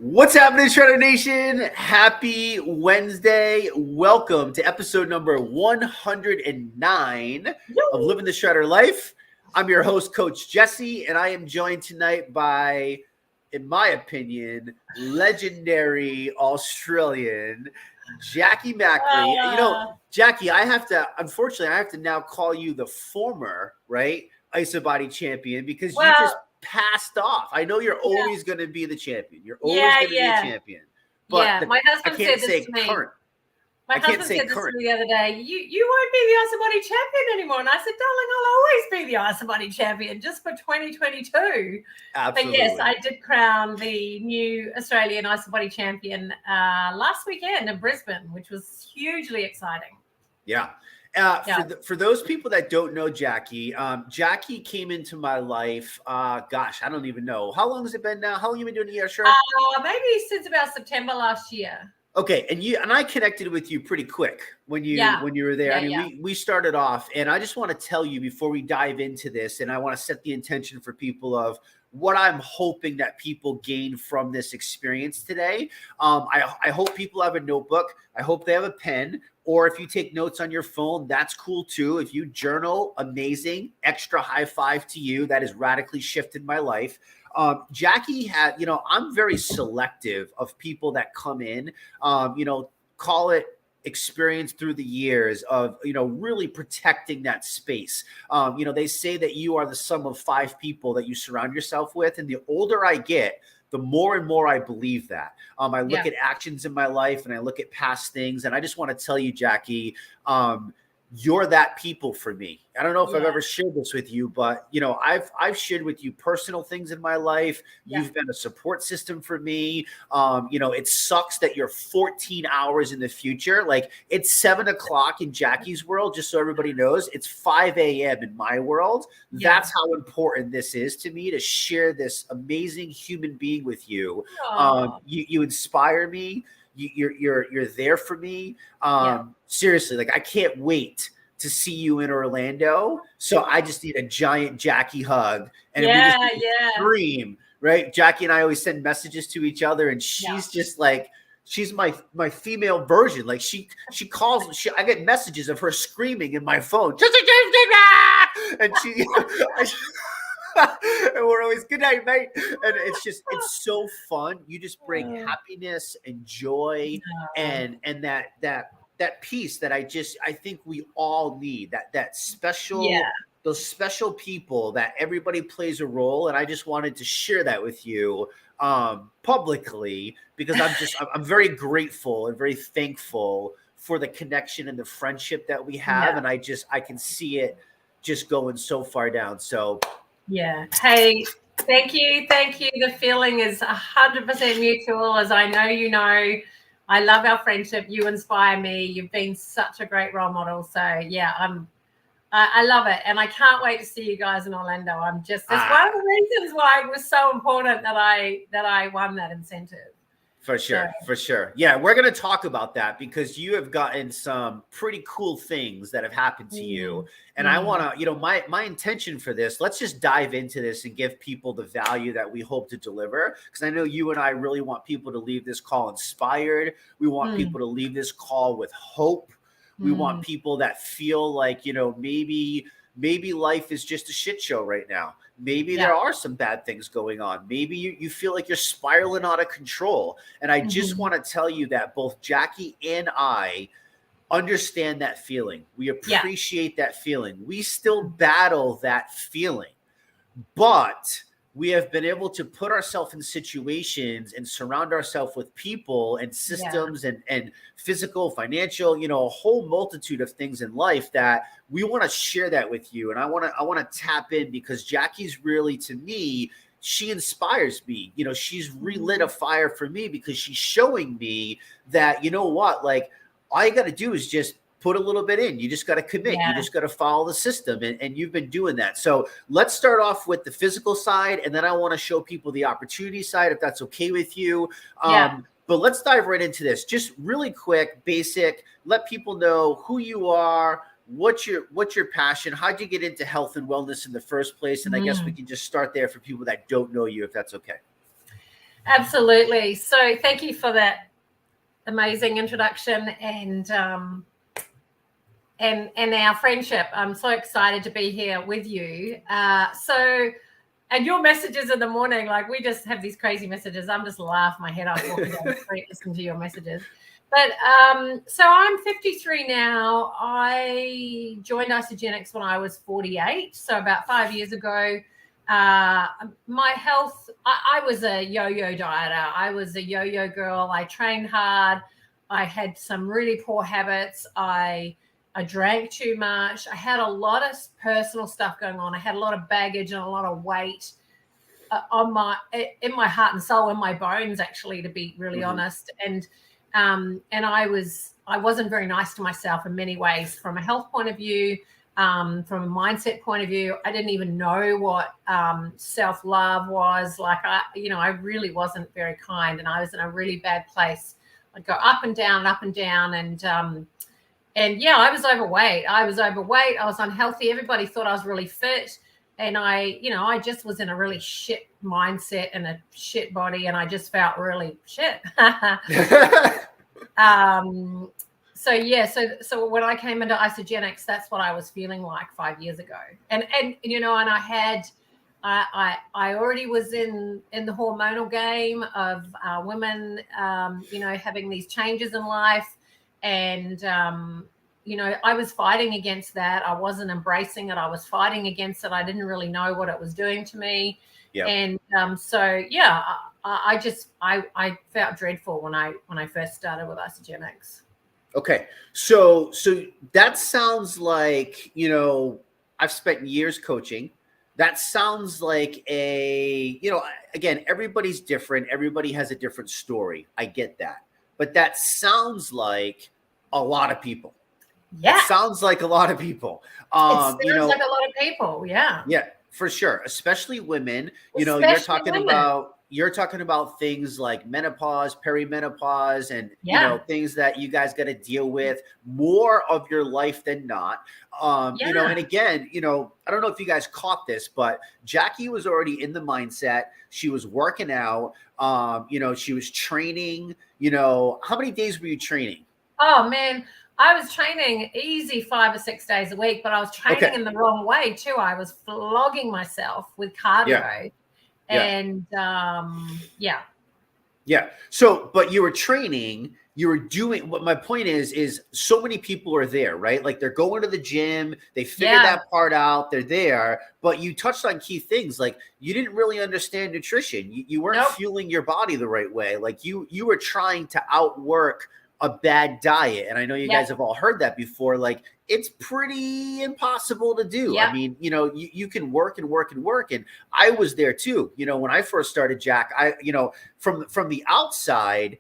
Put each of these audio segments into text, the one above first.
What's happening, Shredder Nation? Happy Wednesday. Welcome to episode number 109 of Living the Shredder Life. I'm your host, Coach Jesse, and I am joined tonight by, in my opinion, legendary Australian Jacqui Mackley. Jacqui, unfortunately, I have to now call you the former, IsaBody champion because you just passed off. I know you're always going to be the champion. You're always going to be a champion. But my husband said this to me. My husband said this to me the other day. You won't be the IsaBody champion anymore. And I said, darling, I'll always be the IsaBody champion just for 2022. Absolutely. But yes, I did crown the new Australian IsaBody champion last weekend in Brisbane, which was hugely exciting. Yeah. For those people that don't know Jacqui, Jacqui came into my life, I don't even know. How long has it been now? How long have you been doing the show? Maybe since about September last year. Okay, and I connected with you pretty quick when you were there. We started off, and I just want to tell you before we dive into this, and I want to set the intention for people of what I'm hoping that people gain from this experience today. I hope people have a notebook. I hope they have a pen. Or if you take notes on your phone, that's cool too. If you journal, amazing. Extra high five to you. That has radically shifted my life. Jacqui had, I'm very selective of people that come in, call it experience through the years of, really protecting that space. They say that you are the sum of 5 people that you surround yourself with. And the older I get, the more and more I believe that. I look at actions in my life and I look at past things. And I just want to tell you, Jacqui, you're that people for me. I don't know if I've ever shared this with you, but I've shared with you personal things in my life. You've been a support system for me. It sucks that you're 14 hours in the future. Like it's 7 o'clock in Jacqui's world, just so everybody knows. It's 5 a.m. in my world. That's how important this is to me to share this amazing human being with you. You inspire me. You're there for me. Seriously, like I can't wait to see you in Orlando. So I just need a giant Jacqui hug and we just scream, right? Jacqui and I always send messages to each other, and she's just like, she's my female version. Like she calls. I get messages of her screaming in my phone, and she. And we're always good night, mate. And it's so fun. You just bring happiness and joy and that peace that I think we all need. That special those special people that everybody plays a role. And I just wanted to share that with you publicly because I'm very grateful and very thankful for the connection and the friendship that we have. And I can see it just going so far down. So hey, thank you. The feeling is 100% mutual, as I know you know. I love our friendship. You inspire me. You've been such a great role model. So I love it, and I can't wait to see you guys in Orlando. That's one of the reasons why it was so important that I won that incentive. For sure. Yeah, we're going to talk about that because you have gotten some pretty cool things that have happened to you. And I want to, my intention for this, let's just dive into this and give people the value that we hope to deliver. Because I know you and I really want people to leave this call inspired. We want people to leave this call with hope. We want people that feel like, maybe life is just a shit show right now. Maybe there are some bad things going on. Maybe you feel like you're spiraling out of control. And I just want to tell you that both Jacqui and I understand that feeling. We appreciate that feeling. We still battle that feeling. But we have been able to put ourselves in situations and surround ourselves with people and systems and physical, financial, a whole multitude of things in life that we want to share that with you. And I want to tap in because Jacqui's really, to me, she inspires me. She's relit a fire for me because she's showing me that, like all you got to do is just put a little bit in. You just got to commit. You just got to follow the system. And you've been doing that. So let's start off with the physical side. And then I want to show people the opportunity side, if that's okay with you. But let's dive right into this. Just really quick, basic, let people know who you are, what's your passion, how'd you get into health and wellness in the first place? And I guess we can just start there for people that don't know you, if that's okay. Absolutely. So thank you for that amazing introduction and our friendship. I'm so excited to be here with you. And your messages in the morning, like we just have these crazy messages. I'm just laughing my head off walking down the street listening to your messages. But so I'm 53 now. I joined Isagenix when I was 48, so about 5 years ago. My health, I was a yo-yo dieter. I was a yo-yo girl. I trained hard. I had some really poor habits. I drank too much. I had a lot of personal stuff going on. I had a lot of baggage and a lot of weight in my heart and soul, in my bones, actually, to be really honest. And I wasn't very nice to myself in many ways, from a health point of view, from a mindset point of view. I didn't even know what self-love was. Like, I really wasn't very kind, and I was in a really bad place. I'd go up and down, and yeah, I was overweight. I was unhealthy. Everybody thought I was really fit. And I just was in a really shit mindset and a shit body. And I just felt really shit. So when I came into Isagenix, that's what I was feeling like 5 years ago. And I already was in the hormonal game of women, having these changes in life. And, I was fighting against that. I wasn't embracing it. I was fighting against it. I didn't really know what it was doing to me. Yep. And I felt dreadful when I first started with Isagenix. Okay. So that sounds like, I've spent years coaching. That sounds like again, everybody's different. Everybody has a different story. I get that. But that sounds like a lot of people. Yeah. It sounds like a lot of people. It sounds like a lot of people. Yeah. Yeah, for sure. Especially women. You're talking about things like menopause, perimenopause, and things that you guys got to deal with more of your life than not. And again, I don't know if you guys caught this, but Jacqui was already in the mindset. She was working out. She was training. How many days were you training? Oh man, I was training easy 5 or 6 days a week, but I was training in the wrong way too. I was flogging myself with cardio. And So, but you were training, you were doing, what my point is so many people are there, right? Like they're going to the gym, they figured that part out, they're there, but you touched on key things. Like you didn't really understand nutrition. You weren't fueling your body the right way. Like you were trying to outwork a bad diet. And I know you guys have all heard that before. Like it's pretty impossible to do. I mean, you can work and work and work. And I was there too. When I first started, Jack, from the outside,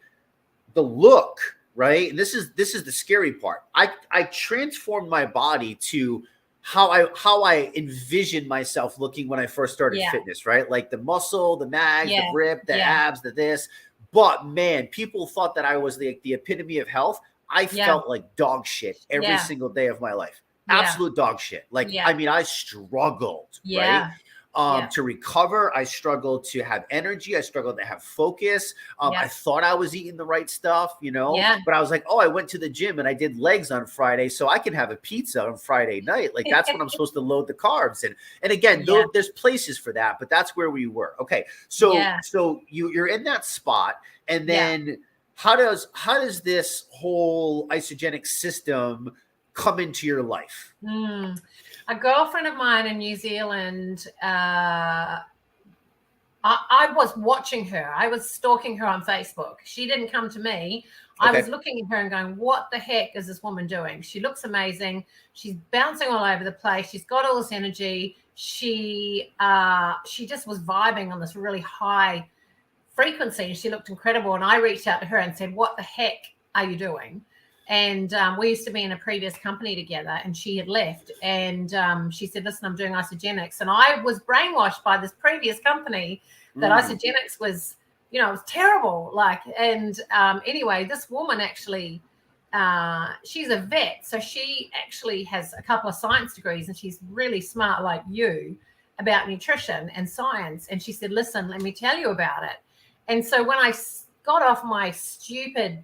the look, right? And this is the scary part. I transformed my body to how I envisioned myself looking when I first started fitness, right? Like the muscle, the mags, the grip, the abs, the this. But man, people thought that I was the epitome of health. I felt like dog shit every single day of my life. Absolute dog shit. Like, I mean, I struggled, right? To recover. I struggled to have energy. I struggled to have focus. I thought I was eating the right stuff, but I was like, oh, I went to the gym and I did legs on Friday, so I can have a pizza on Friday night. Like that's when I'm supposed to load the carbs. And again, there's places for that, but that's where we were. Okay. So you're in that spot. And then how does this whole Isagenix system come into your life? A girlfriend of mine in New Zealand, I was watching her. I was stalking her on Facebook. She didn't come to me. I was looking at her and going, what the heck is this woman doing? She looks amazing. She's bouncing all over the place. She's got all this energy. She just was vibing on this really high frequency, and she looked incredible. And I reached out to her and said, what the heck are you doing? And we used to be in a previous company together, and she had left. And she said, listen, I'm doing Isagenix. And I was brainwashed by this previous company that Isagenix was, it was terrible. Anyway, this woman actually, she's a vet. So she actually has a couple of science degrees, and she's really smart like you about nutrition and science. And she said, listen, let me tell you about it. And so when I got off my stupid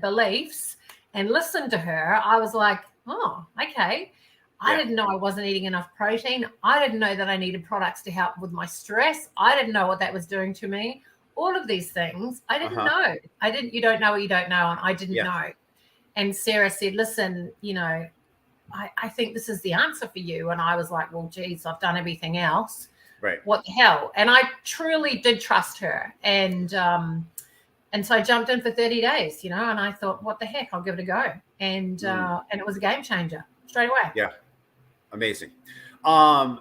beliefs and listened to her, I was like, oh, okay. I didn't know I wasn't eating enough protein. I didn't know that I needed products to help with my stress. I didn't know what that was doing to me. All of these things, I didn't know. You don't know what you don't know. And I didn't know. And Sarah said, listen, you know, I think this is the answer for you. And I was like, well, geez, I've done everything else. Right. What the hell? And I truly did trust her. And so I jumped in for 30 days, you know, and I thought, what the heck, I'll give it a go. And it was a game changer straight away. Yeah. Amazing. I'm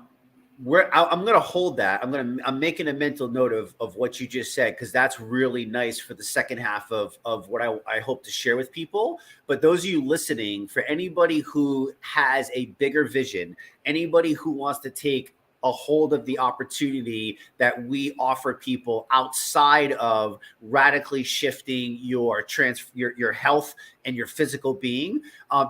going to hold that. I'm making a mental note of what you just said, because that's really nice for the second half of what I hope to share with people. But those of you listening, for anybody who has a bigger vision, anybody who wants to take a hold of the opportunity that we offer people outside of radically shifting your health and your physical being,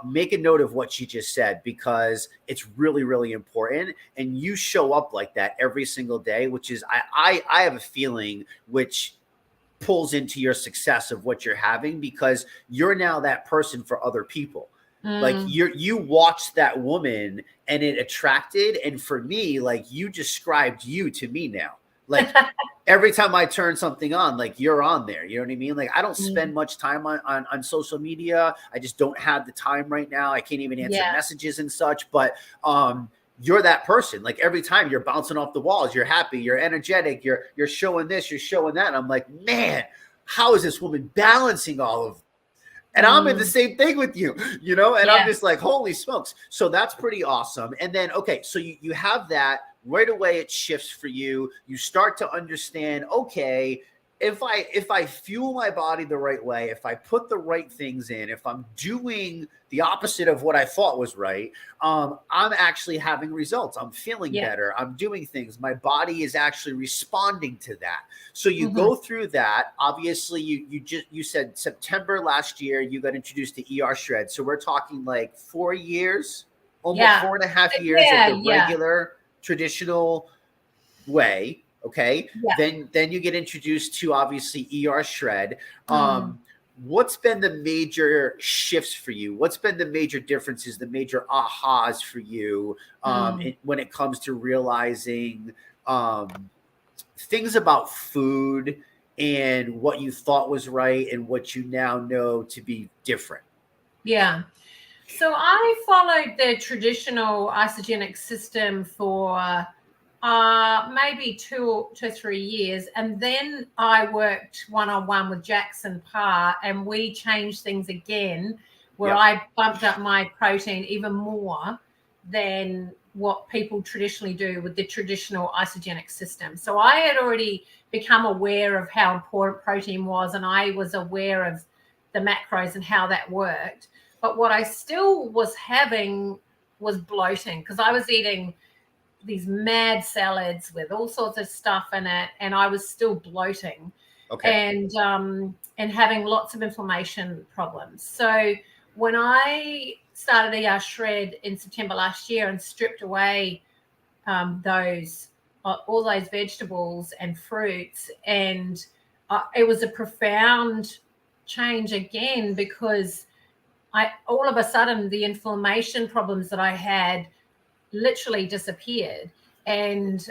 make a note of what you just said, because it's really, really important. And you show up like that every single day, which is, I have a feeling which pulls into your success of what you're having, because you're now that person for other people. Like you watched that woman and it attracted. And for me, like, you described you to me now. Like every time I turn something on, like, you're on there. You know what I mean? Like, I don't spend much time on social media. I just don't have the time right now. I can't even answer messages and such. But you're that person. Like, every time you're bouncing off the walls, you're happy, you're energetic, you're showing this, you're showing that. And I'm like, man, how is this woman balancing all of? And I'm in the same thing with you, you know, and I'm just like, holy smokes. So that's pretty awesome. And then, okay, so you have that right away. It shifts for you. You start to understand, okay, if I fuel my body the right way, if I put the right things in, if I'm doing the opposite of what I thought was right, I'm actually having results. I'm feeling better. I'm doing things. My body is actually responding to that. So you go through that. Obviously, you said September last year you got introduced to ER Shred. So we're talking like 4 years, almost 4.5 years of the regular traditional way. Okay. Then you get introduced to, obviously, ER Shred. What's been the major shifts for you? What's been the major differences, the major ahas for you when it comes to realizing things about food and what you thought was right and what you now know to be different? Yeah. So I followed the traditional isogenic system for maybe 2 to 3 years. And then I worked one-on-one with Jackson Parr, and we changed things again, where I bumped up my protein even more than what people traditionally do with the traditional isogenic system. So I had already become aware of how important protein was, and I was aware of the macros and how that worked. But what I still was having was bloating, because I was eating these mad salads with all sorts of stuff in it, and I was still bloating and having lots of inflammation problems. So when I started ER Shred in September last year and stripped away all those vegetables and fruits, and it was a profound change again, because all of a sudden the inflammation problems that I had literally disappeared, and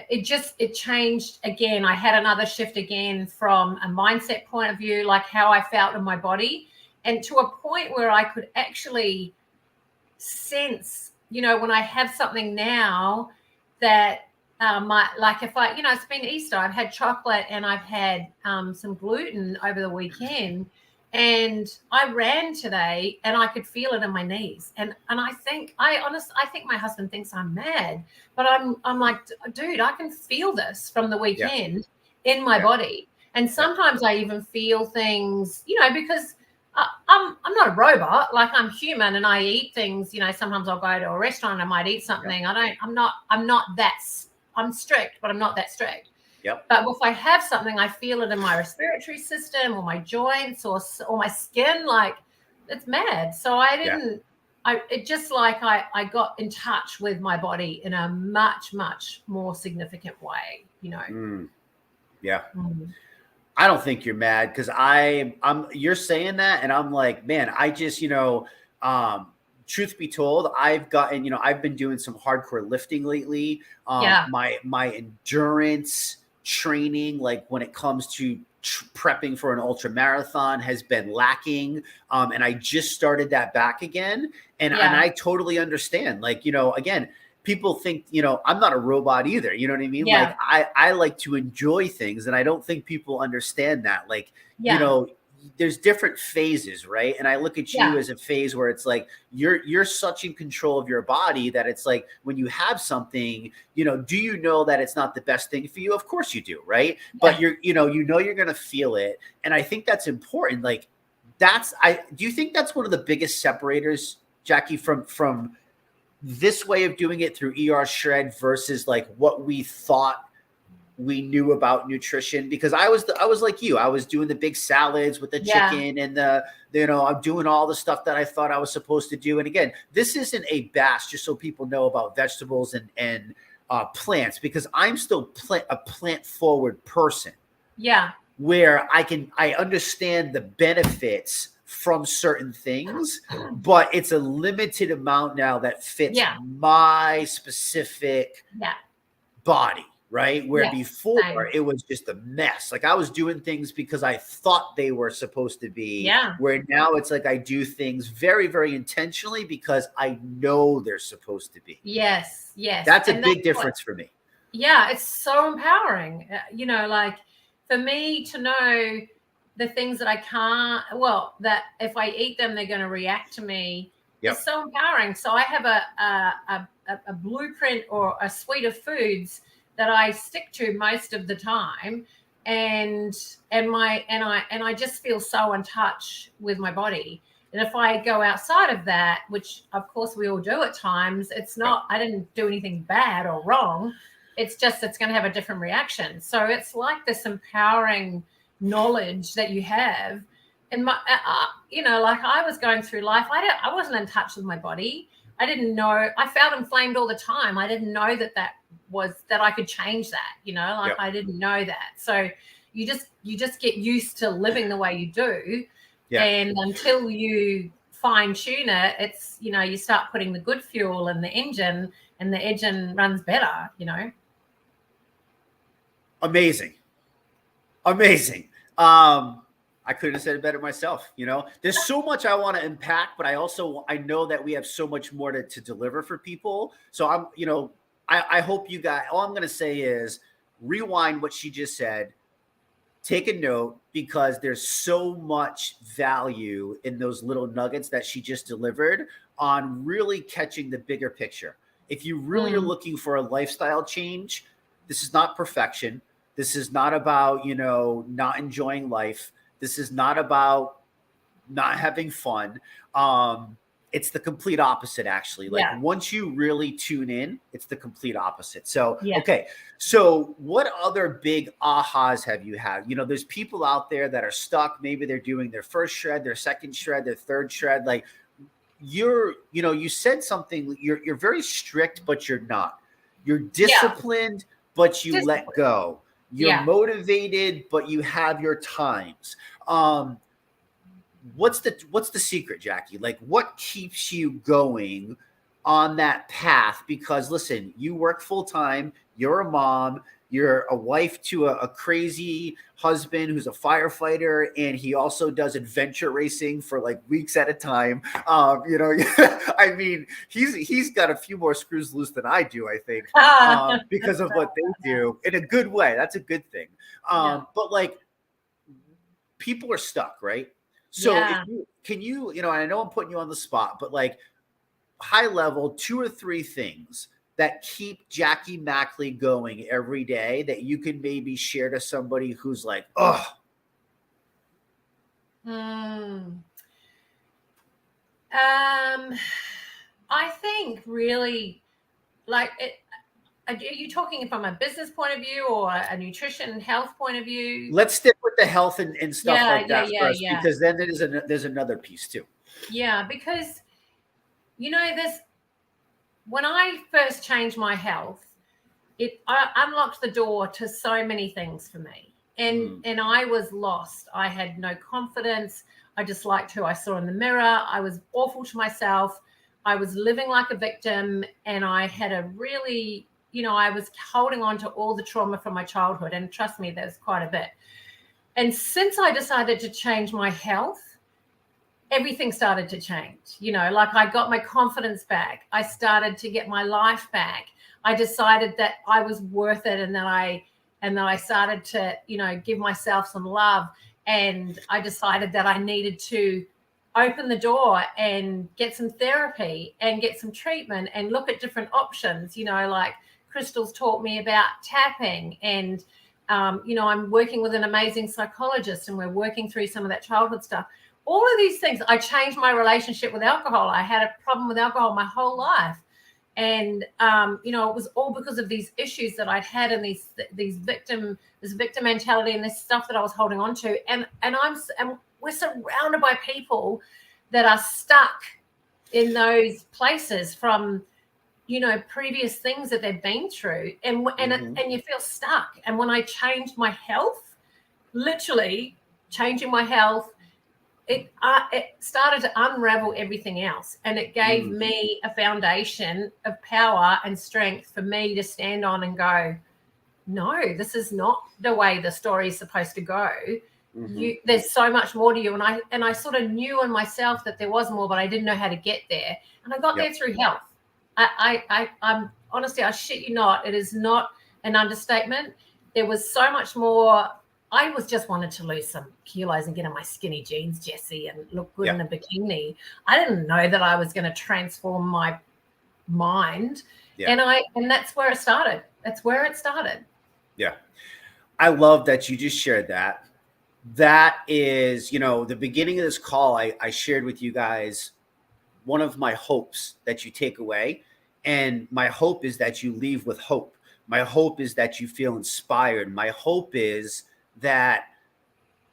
it changed again. I had another shift again from a mindset point of view, like how I felt in my body, and to a point where I could actually sense, you know, when I have something now that like if I, you know, it's been Easter, I've had chocolate and I've had some gluten over the weekend. And I ran today and I could feel it in my knees. And I think my husband thinks I'm mad, but I'm like, dude, I can feel this from the weekend in my body. And sometimes I even feel things, you know, because I'm not a robot. Like, I'm human and I eat things, you know. Sometimes I'll go to a restaurant and I might eat something. I'm strict, but I'm not that strict. But if I have something, I feel it in my respiratory system or my joints or my skin, like, it's mad. So I got in touch with my body in a much, much more significant way, Yeah. I don't think you're mad because you're saying that and I'm like, man, I just, truth be told, I've gotten, I've been doing some hardcore lifting lately. My endurance training, like when it comes to prepping for an ultra marathon, has been lacking. And I just started that back again. And I totally understand. Like, again, people think, I'm not a robot either. You know what I mean? Yeah. Like I like to enjoy things, and I don't think people understand that. Like, there's different phases, right? And I look at you as a phase where it's like you're such in control of your body that it's like when you have something, do you know that it's not the best thing for you? Of course you do, right? But you're going to feel it, and I think that's important. Like do you think that's one of the biggest separators, Jacqui, from this way of doing it through ER Shred versus like what we thought we knew about nutrition? Because I was like you, I was doing the big salads with the chicken and I'm doing all the stuff that I thought I was supposed to do. And again, this isn't a bash, just so people know about vegetables and plants, because I'm still a plant forward person. Yeah. Where I understand the benefits from certain things, but it's a limited amount now that fits my specific body. Right. Where before it was just a mess. Like I was doing things because I thought they were supposed to be. Yeah. Where now it's like I do things very, very intentionally because I know they're supposed to be. Yes. Yes. That's a big difference for me. Yeah. It's so empowering. Like for me to know the things that I can't, that if I eat them, they're going to react to me. It's so empowering. So I have a blueprint or a suite of foods that I stick to most of the time, and I just feel so in touch with my body. And if I go outside of that, which of course we all do at times, it's not, I didn't do anything bad or wrong. It's just, it's going to have a different reaction. So it's like this empowering knowledge that you have. And my, like I was going through life, I wasn't in touch with my body. I didn't know, I felt inflamed all the time. I didn't know that I could change that, I didn't know that. So you just get used to living the way you do. And until you fine tune it, it's, you start putting the good fuel in the engine and the engine runs better, Amazing. I couldn't have said it better myself. There's so much I want to impact, but I know that we have so much more to deliver for people. So I hope you guys, all I'm going to say is rewind what she just said, take a note, because there's so much value in those little nuggets that she just delivered on really catching the bigger picture. If you really are looking for a lifestyle change, this is not perfection. This is not about, not enjoying life. This is not about not having fun. It's the complete opposite, actually. Like once you really tune in, it's the complete opposite. So, okay. So what other big ahas have you had? There's people out there that are stuck. Maybe they're doing their first shred, their second shred, their third shred. Like you said something, you're very strict, but you're not. You're disciplined, but you let go. You're motivated, but you have your times. What's the secret, Jacqui? Like, what keeps you going on that path? Because listen, you work full time. You're a mom. You're a wife to a crazy husband who's a firefighter, and he also does adventure racing for like weeks at a time. I mean, he's got a few more screws loose than I do, I think, because of what they do in a good way. That's a good thing. But like, people are stuck, right? So can you, and I know I'm putting you on the spot, but like high level, 2 or 3 things that keep Jacqui Mackley going every day that you can maybe share to somebody who's like, oh. I think really like it. Are you talking from a business point of view or a nutrition and health point of view? Let's stick with the health and stuff like that first, because then there's another piece too. Yeah, because when I first changed my health, it unlocked the door to so many things for me. And I was lost. I had no confidence. I disliked who I saw in the mirror. I was awful to myself. I was living like a victim, and I had a really, I was holding on to all the trauma from my childhood. And trust me, there's quite a bit. And since I decided to change my health, everything started to change. Like I got my confidence back. I started to get my life back. I decided that I was worth it, and then I started to, give myself some love. And I decided that I needed to open the door and get some therapy and get some treatment and look at different options. Like Crystal's taught me about tapping, and I'm working with an amazing psychologist, and we're working through some of that childhood stuff. All of these things. I changed my relationship with alcohol. I had a problem with alcohol my whole life. And, it was all because of these issues that I'd had, and this victim mentality and this stuff that I was holding on to. And we're surrounded by people that are stuck in those places from, previous things that they've been through, and you feel stuck. And when I changed my health, literally changing my health, it started to unravel everything else, and it gave me a foundation of power and strength for me to stand on and go, no, this is not the way the story is supposed to go. There's so much more to you. And I sort of knew in myself that there was more, but I didn't know how to get there. And I got there through health. I'm honestly, I shit you not, it is not an understatement. There was so much more. I just wanted to lose some kilos and get in my skinny jeans, Jessie, and look good in a bikini. I didn't know that I was going to transform my mind. And that's where it started. That's where it started. Yeah. I love that you just shared that. That is, the beginning of this call, I shared with you guys one of my hopes that you take away. And my hope is that you leave with hope. My hope is that you feel inspired. My hope is that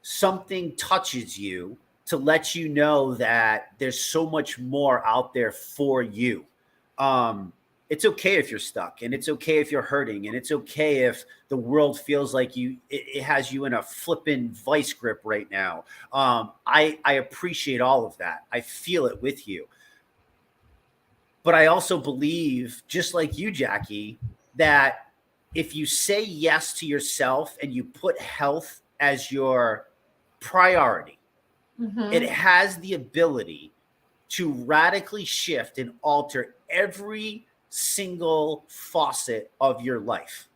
something touches you to let you know that there's so much more out there for you. It's okay if you're stuck, and it's okay if you're hurting, and it's okay if the world feels like it has you in a flippin' vice grip right now. I appreciate all of that. I feel it with you. But I also believe, just like you, Jacqui, that if you say yes to yourself and you put health as your priority, it has the ability to radically shift and alter every single faucet of your life.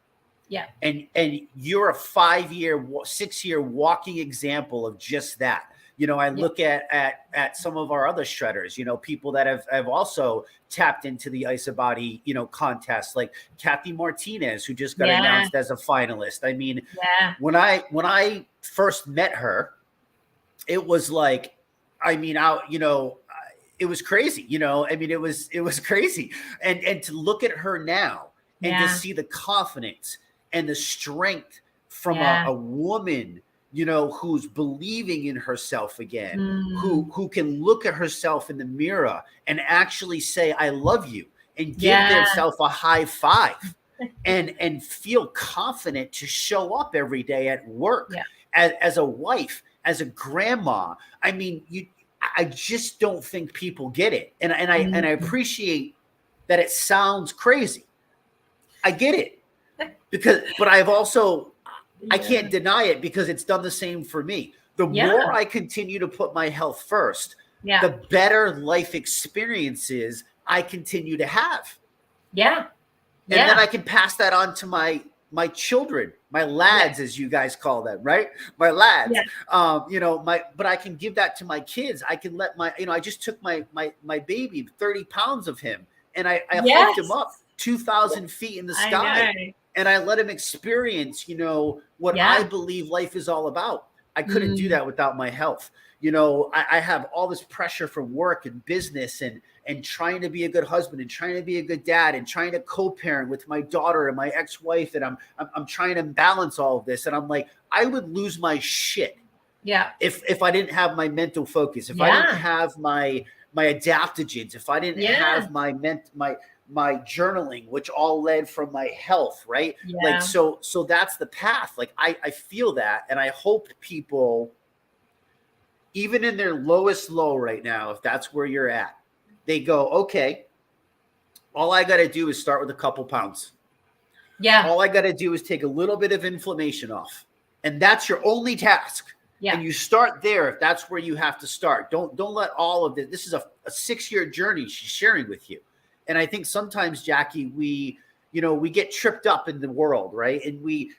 Yeah. And you're a 5-year, 6-year walking example of just that. I look at some of our other shredders, people that have also tapped into the IsaBody, contest, like Kathy Martinez, who just got announced as a finalist. I mean, when I first met her, it was like, it was crazy, it was crazy. And to look at her now and to see the confidence and the strength from a woman, who's believing in herself again, who can look at herself in the mirror and actually say, I love you, and give themselves a high five and feel confident to show up every day at work as a wife, as a grandma. I mean, I just don't think people get it. And I appreciate that it sounds crazy. I get it. But I've also, I can't deny it, because it's done the same for me. The more I continue to put my health first, the better life experiences I continue to have. And then I can pass that on to my children, my lads, as you guys call them, right? My lads. But I can give that to my kids. I can let I just took my baby, 30 pounds of him, and I hiked him up 2,000 feet in the sky. And I let him experience, what I believe life is all about. I couldn't do that without my health. I have all this pressure from work and business and trying to be a good husband and trying to be a good dad and trying to co-parent with my daughter and my ex-wife. And I'm trying to balance all of this. And I'm like, I would lose my shit. If I didn't have my mental focus, if I didn't have my adaptogens, if I didn't have my journaling, which all led from my health, right? Yeah. Like, so that's the path. Like I feel that, and I hope people, even in their lowest low right now, if that's where you're at, they go, okay, all I got to do is start with a couple pounds. Yeah. All I got to do is take a little bit of inflammation off. And that's your only task. Yeah. And you start there if that's where you have to start. Don't let all of this. This is a 6-year journey she's sharing with you. And I think sometimes, Jacqui, we get tripped up in the world, right? And we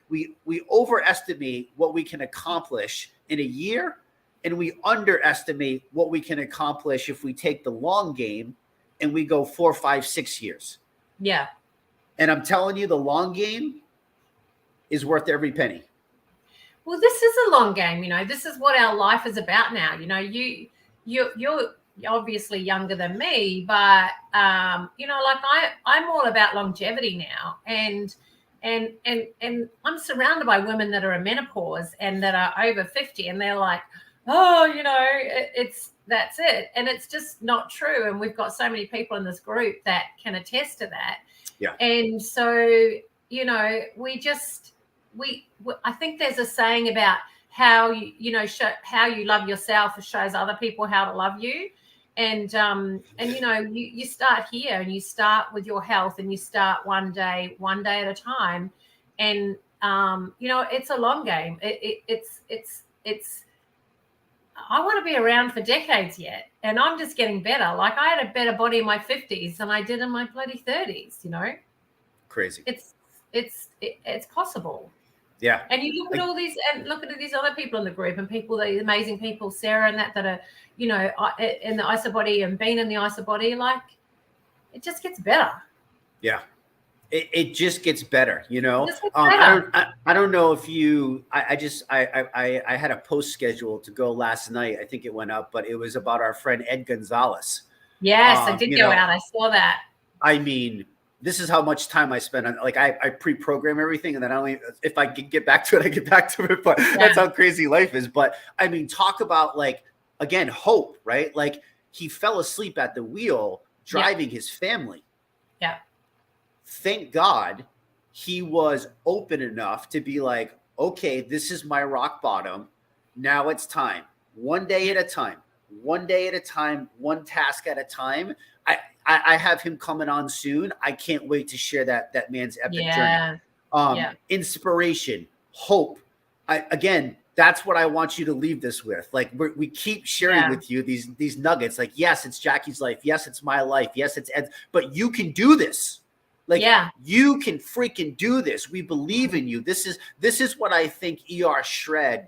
overestimate what we can accomplish in a year, and we underestimate what we can accomplish if we take the long game and we go 4, 5, 6 years. Yeah. And I'm telling you, the long game is worth every penny. Well, this is a long game, this is what our life is about now. You're obviously younger than me, but like I'm all about longevity now, and I'm surrounded by women that are in menopause and that are over 50, and they're like, oh, that's it. And it's just not true. And we've got so many people in this group that can attest to that. Yeah. And so, I think there's a saying about how how you love yourself shows other people how to love you. And you start here, and you start with your health, and you start one day at a time. And it's a long game. It's I want to be around for decades yet, and I'm just getting better. Like, I had a better body in my 50s than I did in my bloody 30s. Crazy. It's possible. Yeah. And you look at all these, and look at these other people in the group, and the amazing people, Sarah and that are, in the IsaBody and being in the IsaBody, like, it just gets better. Yeah. It just gets better, It just gets better. I don't know if you, I had a post schedule to go last night. I think it went up, but it was about our friend Ed Gonzalez. Yes, I did go out. I saw that. I mean, this is how much time I spend on, like, I pre-program everything, and then if I can get back to it, I get back to it. But that's how crazy life is. But I mean, talk about, like, again, hope, right? Like, he fell asleep at the wheel driving his family. Yeah. Thank God he was open enough to be like, okay, this is my rock bottom. Now it's time. One day at a time, one task at a time. I have him coming on soon. I can't wait to share that man's epic journey. Inspiration, hope. Again, that's what I want you to leave this with. Like, we keep sharing with you these nuggets. Like, yes, it's Jacqui's life. Yes, it's my life. Yes, it's Ed's. But you can do this. Like, you can freaking do this. We believe in you. This is what I think ER Shred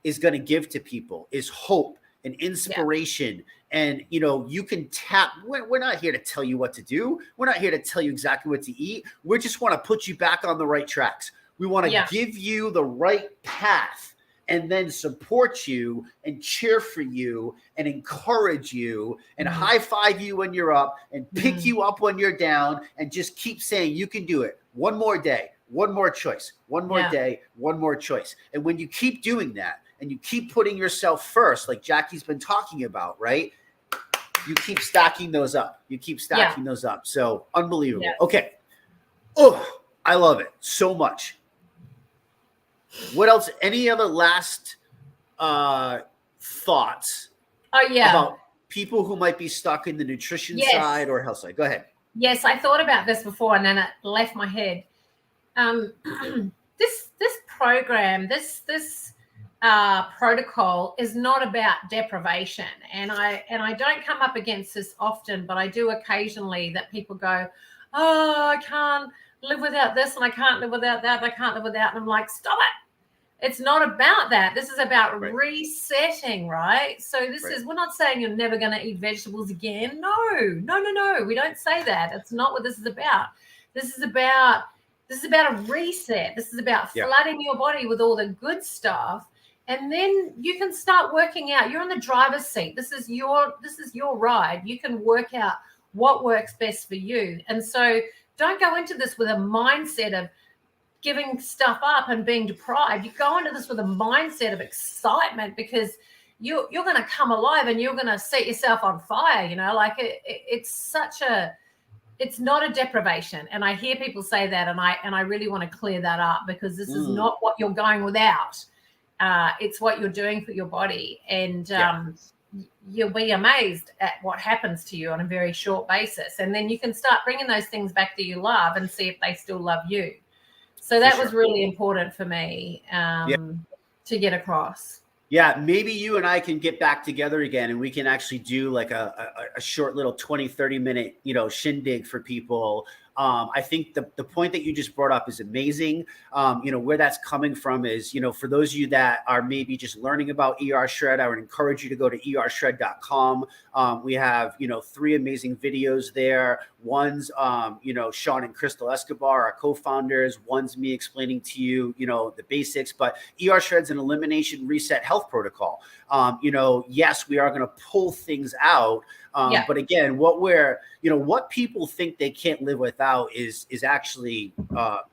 is going to give to people, is hope and inspiration. And, you can tap. We're not here to tell you what to do. We're not here to tell you exactly what to eat. We just want to put you back on the right tracks. We want to give you the right path, and then support you and cheer for you and encourage you and high five you when you're up and pick you up when you're down, and just keep saying you can do it. One more day, one more choice, one more day, one more choice. And when you keep doing that and you keep putting yourself first, like Jacqui's been talking about, right? You keep stacking those up. Those up. So unbelievable. Yeah. Okay. Oh, I love it so much. What else? Any other last thoughts? About people who might be stuck in the nutrition side or health side? Go ahead. Yes, I thought about this before, and then it left my head. This program, this protocol is not about deprivation, and I don't come up against this often, but I do occasionally, that people go, oh, I can't live without this, and I can't live without that, and I can't live without, and I'm like, stop it. It's not about that. This is about resetting, right? So this is, we're not saying you're never going to eat vegetables again. No. We don't say that. It's not what this is about. This is about a reset. This is about flooding your body with all the good stuff. And then you can start working out. You're in the driver's seat. This is your ride. You can work out what works best for you. And so don't go into this with a mindset of giving stuff up and being deprived. You go into this with a mindset of excitement, because you're going to come alive and you're going to set yourself on fire. Like it's such a it's not a deprivation. And I hear people say that, and I really want to clear that up, because this is not what you're going without. It's what you're doing for your body. And you'll be amazed at what happens to you on a very short basis. And then you can start bringing those things back that you love and see if they still love you. So that was really important for me to get across. Yeah, maybe you and I can get back together again, and we can actually do like a short little 20, 30-minute, shindig for people. I think the point that you just brought up is amazing. Where that's coming from is, for those of you that are maybe just learning about ER Shred, I would encourage you to go to ershred.com. We have, 3 amazing videos there. One's, Sean and Crystal Escobar, our co-founders. One's me explaining to you, the basics. But ER Shred's an elimination reset health protocol. Yes, we are going to pull things out. But again, what people think they can't live without is actually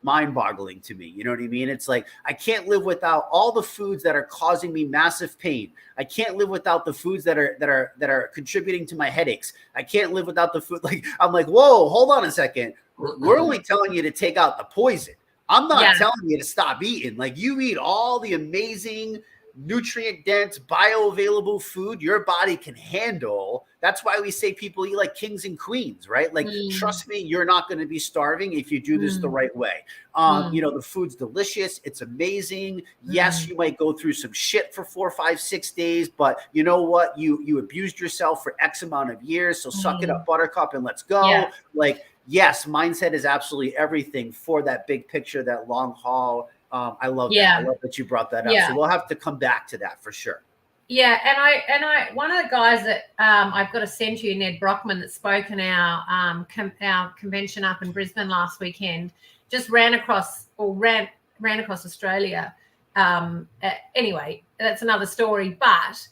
mind-boggling to me. You know what I mean? It's like, I can't live without all the foods that are causing me massive pain. I can't live without the foods that are contributing to my headaches. I can't live without the food. Like, I'm like, whoa, hold on a second. We're only telling you to take out the poison. I'm not telling you to stop eating. Like, you eat all the amazing, nutrient-dense, bioavailable food your body can handle. That's why we say people eat like kings and queens, right? Like, trust me, you're not going to be starving if you do this the right way. The food's delicious. It's amazing. Yes, you might go through some shit for 4, 5, 6 days, but you know what? You abused yourself for X amount of years. So suck it up, buttercup, and let's go. Yeah. Like, yes, mindset is absolutely everything for that big picture, that long haul. I love that. I love that you brought that up. So we'll have to come back to that for sure. Yeah, and I one of the guys that I've got to send to you, Ned Brockman, that spoke in our convention up in Brisbane last weekend, just ran across Australia. Anyway, that's another story. But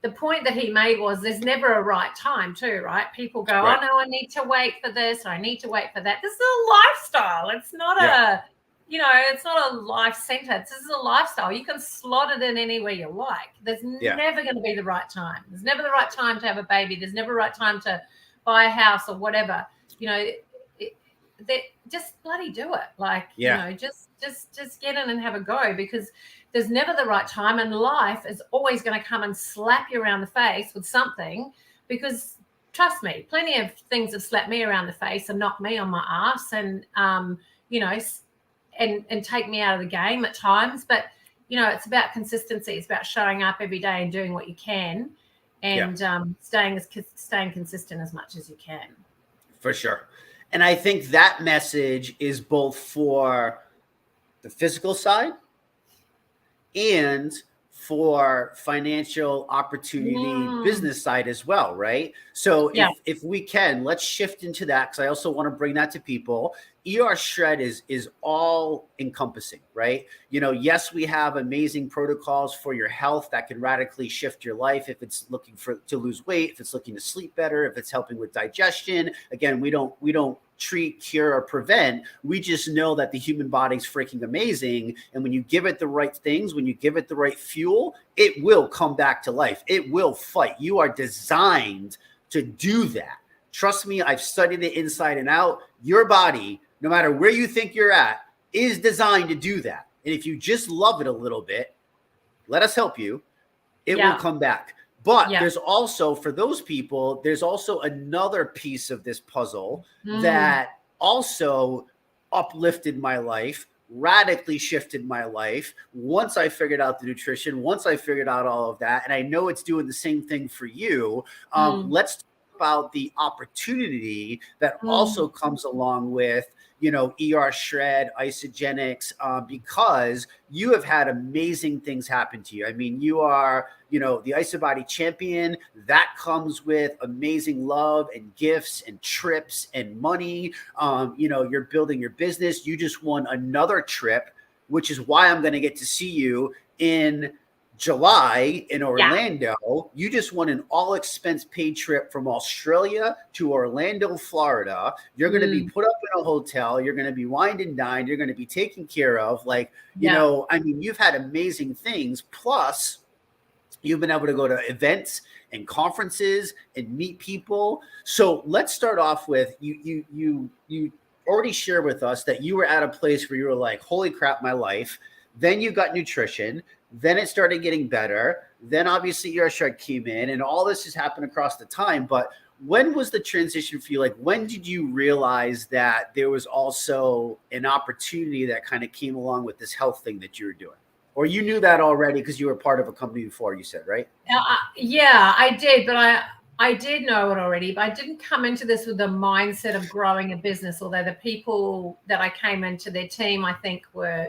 the point that he made was there's never a right time too, right? People go, oh no, I need to wait for this, or I need to wait for that. This is a lifestyle. It's not it's not a life sentence. This is a lifestyle. You can slot it in anywhere you like. There's never going to be the right time. There's never the right time to have a baby. There's never a right time to buy a house or whatever. Just bloody do it. Like, just get in and have a go, because there's never the right time, and life is always going to come and slap you around the face with something, because trust me, plenty of things have slapped me around the face and knocked me on my ass, and, and take me out of the game at times. But, it's about consistency. It's about showing up every day and doing what you can, and staying consistent as much as you can. For sure. And I think that message is both for the physical side and for financial opportunity business side as well, right? So if we can, let's shift into that, because I also want to bring that to people. ER Shred is all encompassing, right? Yes, we have amazing protocols for your health that can radically shift your life. If it's looking to lose weight, if it's looking to sleep better, if it's helping with digestion. Again, we don't treat, cure, or prevent. We just know that the human body's freaking amazing. And when you give it the right things, when you give it the right fuel, it will come back to life. It will fight. You are designed to do that. Trust me, I've studied it inside and out. Your body, no matter where you think you're at, is designed to do that. And if you just love it a little bit, let us help you, it will come back. But there's also, for those people, there's also another piece of this puzzle that also uplifted my life, radically shifted my life once I figured out the nutrition, once I figured out all of that. And I know it's doing the same thing for you. Let's talk about the opportunity that also comes along with ER Shred, Isagenix, because you have had amazing things happen to you. I mean, you are, the IsaBody champion. That comes with amazing love and gifts and trips and money. You're building your business. You just won another trip, which is why I'm going to get to see you in July in Orlando. You just won an all expense paid trip from Australia to Orlando, Florida. You're going to be put up in a hotel. You're going to be wined and dined. You're going to be taken care of. Like, I mean, you've had amazing things. Plus, You've been able to go to events and conferences and meet people. So let's start off with you already shared with us that you were at a place where you were like, holy crap, my life. Then you got nutrition. Then it started getting better. Then obviously your shark came in, and all this has happened across the time. But when was the transition for you? Like, when did you realize that there was also an opportunity that kind of came along with this health thing that you were doing? Or you knew that already because you were part of a company before, you said, right? Yeah, I did. But I did know it already, but I didn't come into this with the mindset of growing a business, although the people that I came into their team, I think were,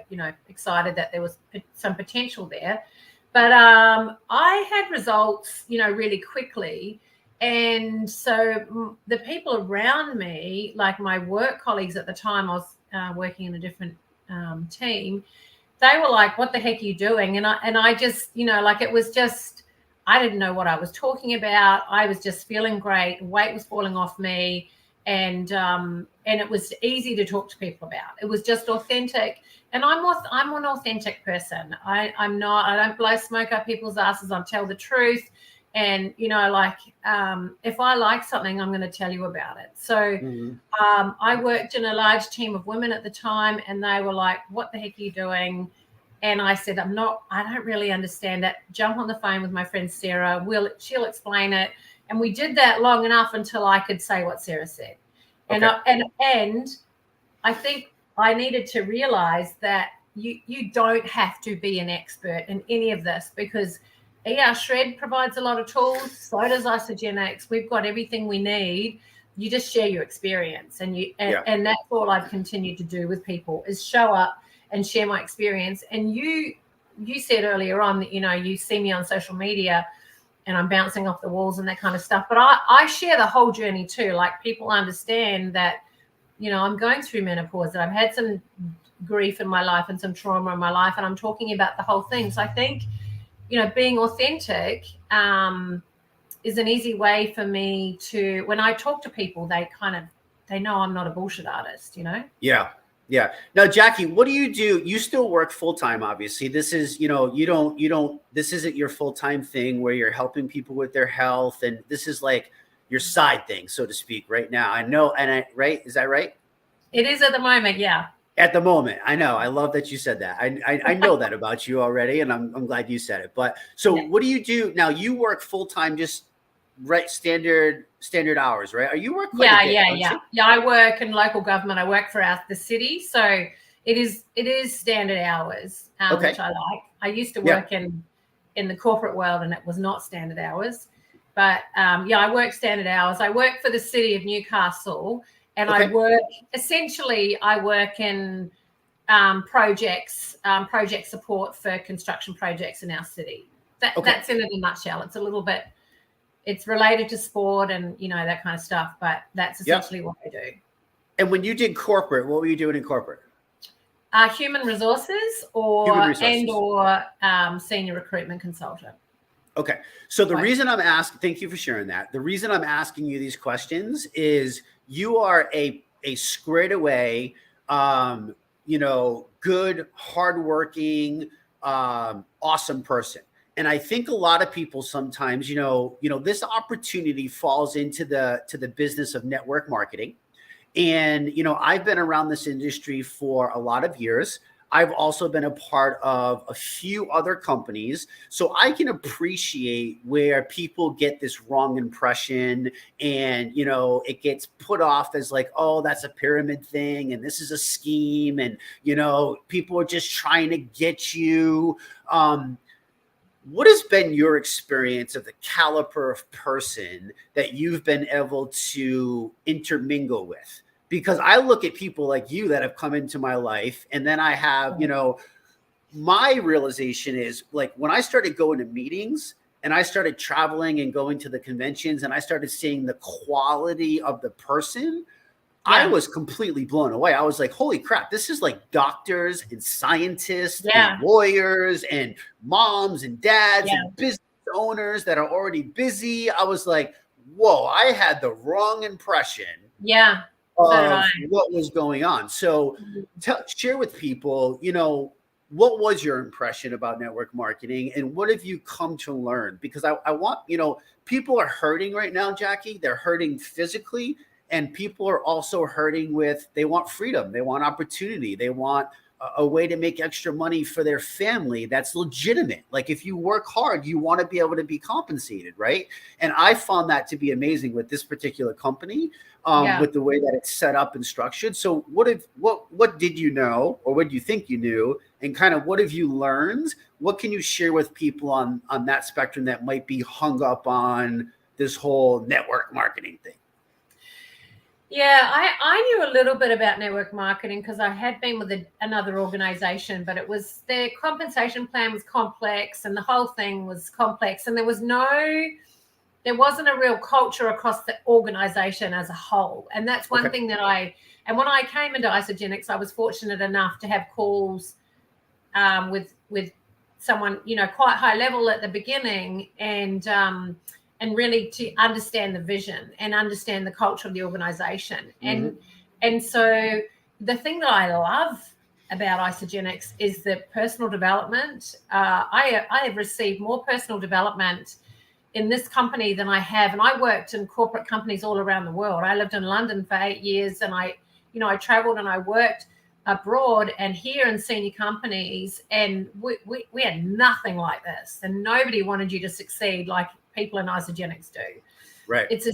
excited that there was some potential there. But I had results, really quickly. And so the people around me, like my work colleagues at the time, I was working in a different team, they were like, what the heck are you doing? And I just, it was just, I didn't know what I was talking about. I was just feeling great. Weight was falling off me. And it was easy to talk to people about. It was just authentic. And I'm an authentic person. I don't blow smoke up people's asses. I tell the truth. And, if I like something, I'm going to tell you about it. So I worked in a large team of women at the time, and they were like, what the heck are you doing? And I said, I don't really understand it. Jump on the phone with my friend Sarah. She'll explain it. And we did that long enough until I could say what Sarah said. Okay. And I think I needed to realize that you don't have to be an expert in any of this, because Shred provides a lot of tools. So does Isagenix. We've got everything we need. You just share your experience, and that's all I've continued to do with people, is show up and share my experience. And you said earlier on that, you see me on social media and I'm bouncing off the walls and that kind of stuff. But I share the whole journey too. Like, people understand that, I'm going through menopause, that I've had some grief in my life and some trauma in my life, and I'm talking about the whole thing. So I think, being authentic is an easy way for me to, when I talk to people, they know I'm not a bullshit artist, Yeah. Yeah. Now, Jacqui, what do? You still work full-time, obviously. This is, this isn't your full-time thing where you're helping people with their health. And this is like your side thing, so to speak, right now. I know. Right. Is that right? It is at the moment. Yeah. At the moment. I know. I love that you said that. I know that about you already, and I'm glad you said it. But so What do you do now? You work full-time, just standard hours, right? Are you working? Yeah. I work in local government. I work for the city, so it is standard hours, which I like. I used to work in the corporate world, and it was not standard hours. But I work standard hours. I work for the city of Newcastle, and I work in project support for construction projects in our city. That's in it in a nutshell. It's a little bit. It's related to sport and, that kind of stuff, but that's essentially what I do. And when you did corporate, what were you doing in corporate? Human resources or senior recruitment consultant. Okay. So the reason I'm asking, thank you for sharing that. The reason I'm asking you these questions is you are a squared away, good, hardworking, awesome person. And I think a lot of people sometimes, this opportunity falls into the business of network marketing. And, I've been around this industry for a lot of years. I've also been a part of a few other companies. So I can appreciate where people get this wrong impression, and, it gets put off as like, oh, that's a pyramid thing, and this is a scheme, and, people are just trying to get you. What has been your experience of the caliber of person that you've been able to intermingle with? Because I look at people like you that have come into my life, and then I have, my realization is, like, when I started going to meetings and I started traveling and going to the conventions and I started seeing the quality of the person, I was completely blown away. I was like, holy crap, this is like doctors and scientists and lawyers and moms and dads and business owners that are already busy. I was like, whoa, I had the wrong impression of what was going on. So share with people, what was your impression about network marketing, and what have you come to learn? Because I want, people are hurting right now, Jacqui. They're hurting physically, and people are also hurting they want freedom. They want opportunity. They want a way to make extra money for their family that's legitimate. Like if you work hard, you want to be able to be compensated, right? And I found that to be amazing with this particular company, with the way that it's set up and structured. So what did you know, or what do you think you knew, and kind of what have you learned? What can you share with people on that spectrum that might be hung up on this whole network marketing thing? Yeah, I knew a little bit about network marketing because I had been with another organization, but their compensation plan was complex and the whole thing was complex, and there wasn't a real culture across the organization as a whole. And that's one thing that and when I came into Isagenix, I was fortunate enough to have calls with someone, quite high level at the beginning, and really to understand the vision and understand the culture of the organization. And so the thing that I love about Isagenix is the personal development. I have received more personal development in this company than I have. And I worked in corporate companies all around the world. I lived in London for 8 years, and I traveled and I worked abroad and here in senior companies, and we had nothing like this, and nobody wanted you to succeed like people in Isagenix do. Right. It's a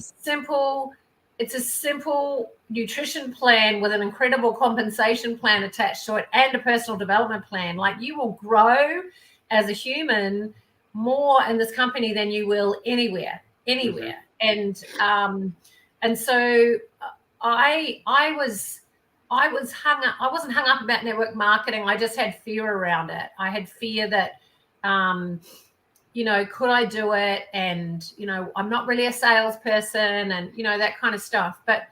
simple nutrition plan with an incredible compensation plan attached to it and a personal development plan. Like, you will grow as a human more in this company than you will anywhere. And so I wasn't hung up about network marketing. I just had fear around it. I had fear that could I do it? And, I'm not really a salesperson and, that kind of stuff. But,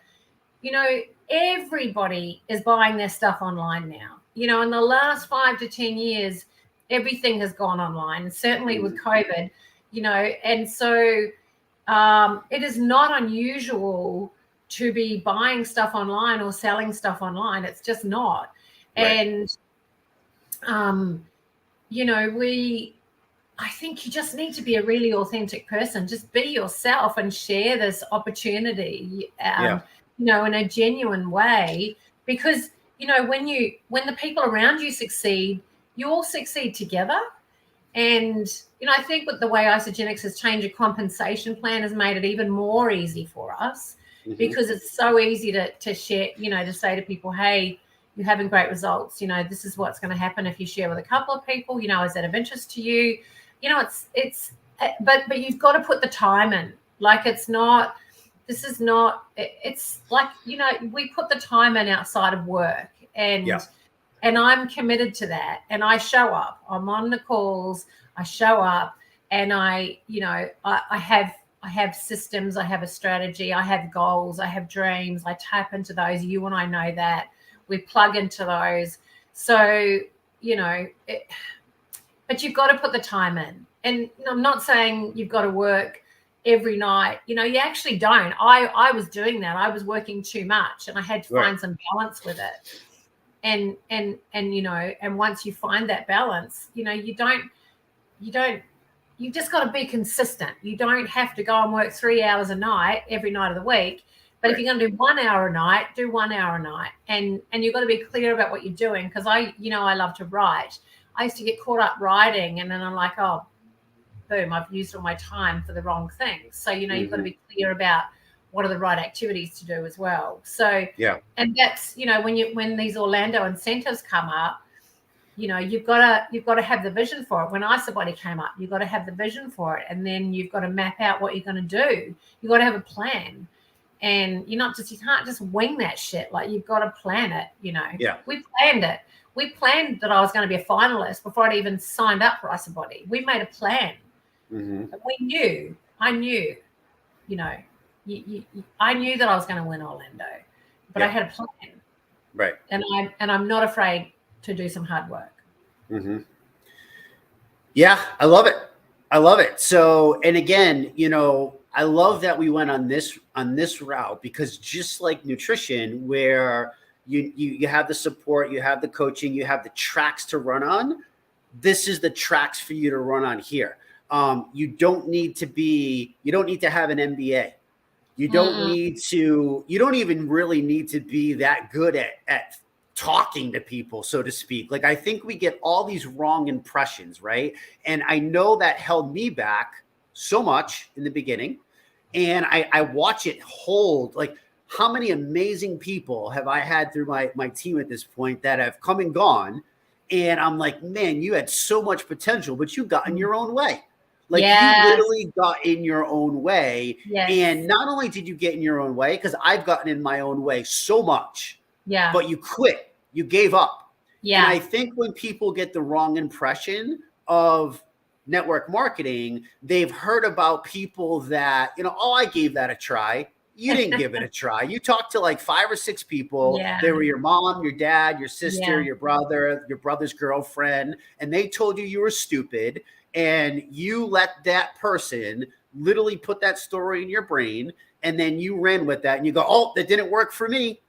everybody is buying their stuff online now. In the last 5 to 10 years, everything has gone online, and certainly with COVID, and so it is not unusual to be buying stuff online or selling stuff online. It's just not. Right. And, I think you just need to be a really authentic person. Just be yourself and share this opportunity, in a genuine way, because, when the people around you succeed, you all succeed together. And, I think with the way Isagenix has changed, a compensation plan has made it even more easy for us, because it's so easy to share, to say to people, hey, you're having great results. This is what's going to happen if you share with a couple of people. Is that of interest to you? But you've got to put the time in. Like, it's like, we put the time in outside of work, and I'm committed to that. And I show up. I'm on the calls. I show up, and I have systems. I have a strategy. I have goals. I have dreams. I tap into those. You and I know that. We plug into those. So, but you've got to put the time in. And I'm not saying you've got to work every night. You actually don't. I was doing that. I was working too much, and I had to find some balance with it. And once you find that balance, you just got to be consistent. You don't have to go and work 3 hours a night every night of the week. But if you're going to do 1 hour a night, do 1 hour a night. And you've got to be clear about what you're doing. Because I love to write. I used to get caught up writing, and then I'm like, oh, boom, I've used all my time for the wrong things. So, you've got to be clear about what are the right activities to do as well. So, and that's, when these Orlando incentives come up, you've got to have the vision for it. When IsaBody came up, you've got to have the vision for it. And then you've got to map out what you're going to do. You've got to have a plan. And you can't just wing that shit. Like, you've got to plan it, We planned it. We planned that I was going to be a finalist before I'd even signed up for IsaBody. We made a plan. We knew. I knew, I knew that I was going to win Orlando, but I had a plan. Right. And I'm not afraid to do some hard work. Yeah, I love it. So, and again, I love that we went on this route, because just like nutrition, where you have the support, you have the coaching, you have the tracks to run on. This is the tracks for you to run on here. You don't need to have an MBA. You don't you don't even really need to be that good at talking to people, so to speak. Like, I think we get all these wrong impressions, right? And I know that held me back so much in the beginning. And I watch it hold. Like, how many amazing people have I had through my team at this point that have come and gone? And I'm like, man, you had so much potential, but you got in your own way. Like, you literally got in your own way. Yes. And not only did you get in your own way, because I've gotten in my own way so much, but you quit, you gave up. And I think when people get the wrong impression of network marketing, they've heard about people that, oh, I gave that a try. You didn't give it a try. You talked to like 5 or 6 people. They were your mom, your dad, your sister, your brother, your brother's girlfriend, and they told you were stupid. And you let that person literally put that story in your brain, and then you ran with that, and you go, oh, that didn't work for me.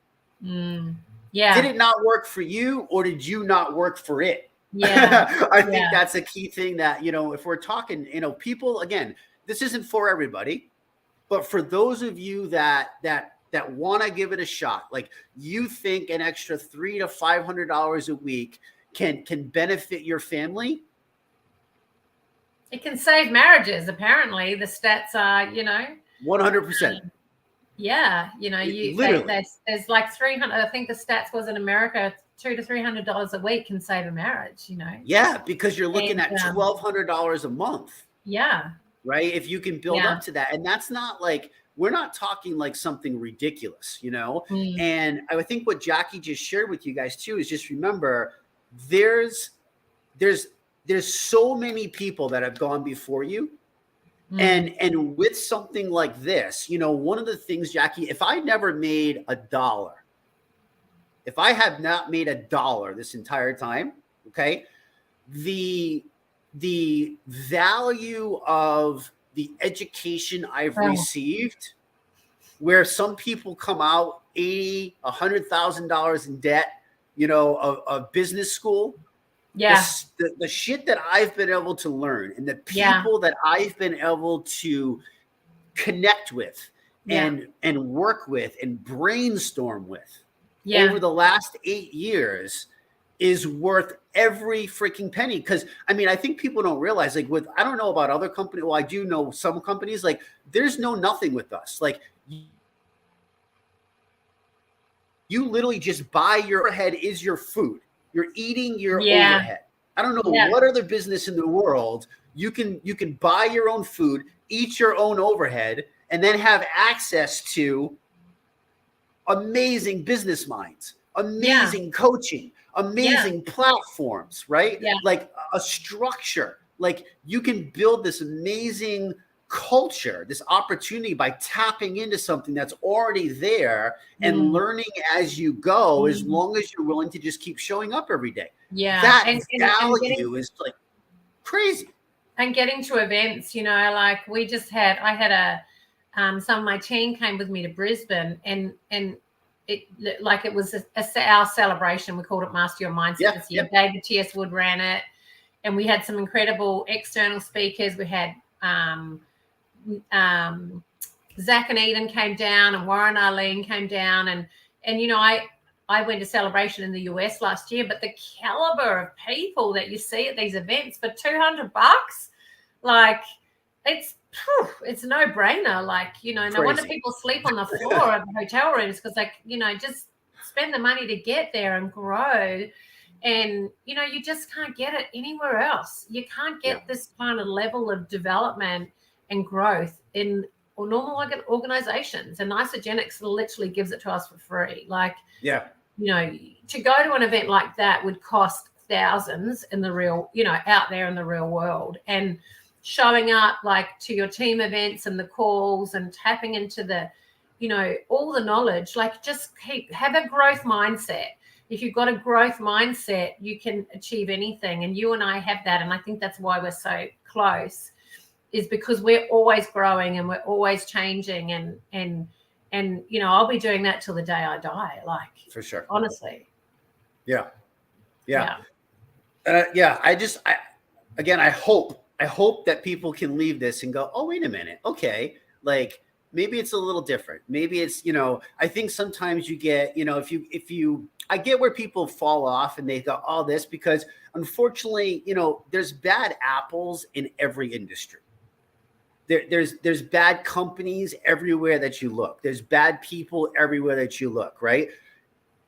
Did it not work for you, or did you not work for it? I think that's a key thing that, if we're talking, people, again, this isn't for everybody, but for those of you that want to give it a shot, like, you think an extra $300 to $500 a week can benefit your family. It can save marriages. Apparently, the stats are, 100%. Yeah, there's like 300. I think the stats was in America, $200 to $300 a week can save a marriage. Yeah, because you're looking at $1,200 a month. Yeah. Right. If you can build up to that, and that's not like, we're not talking like something ridiculous, And I think what Jacqui just shared with you guys too is just remember, there's so many people that have gone before you. And with something like this, one of the things, Jacqui, if I never made $1, if I have not made $1 this entire time, okay, the value of the education I've received, where some people come out $80,000, $100,000 in debt, of business school. The shit that I've been able to learn, and the people that I've been able to connect with and work with and brainstorm with over the last 8 years is worth every freaking penny. Because I think people don't realize, like, I don't know about other companies. Well, I do know some companies, like, there's no nothing with us. Like, you literally just buy your overhead is your food. You're eating your overhead. I don't know what other business in the world you can buy your own food, eat your own overhead, and then have access to amazing business minds, amazing coaching, amazing platforms, right? Like a structure. Like, you can build this amazing culture, this opportunity by tapping into something that's already there and learning as you go, as long as you're willing to just keep showing up every day. That value is like crazy. And getting to events, like I had some of my team came with me to Brisbane, and it was our celebration. We called it Master Your Mindset this year. David T.S. Wood ran it, and we had some incredible external speakers. We had Zach and Eden came down, and Warren Arlene came down, and I went to celebration in the US last year, but the caliber of people that you see at these events for $200, like, it's no brainer. Like, no wonder people sleep on the floor of the hotel rooms, because, like, just spend the money to get there and grow. And, you just can't get it anywhere else. You can't get this kind of level of development and growth in normal organizations. And Isagenix literally gives it to us for free. Like, to go to an event like that would cost thousands in the real, out there in the real world. And showing up, like, to your team events and the calls and tapping into the, all the knowledge, like, just have a growth mindset. If you've got a growth mindset, you can achieve anything. And you and I have that. And I think that's why we're so close, is because we're always growing and we're always changing. And And, you know, I'll be doing that till the day I die. Like, for sure. Honestly. Yeah. I hope that people can leave this and go, oh, wait a minute. Okay. Like, maybe it's a little different. Maybe it's, you know, I think sometimes you get, you know, I get where people fall off and they go, all this, because unfortunately, you know, there's bad apples in every industry. There's bad companies everywhere that you look. There's bad people everywhere that you look, right?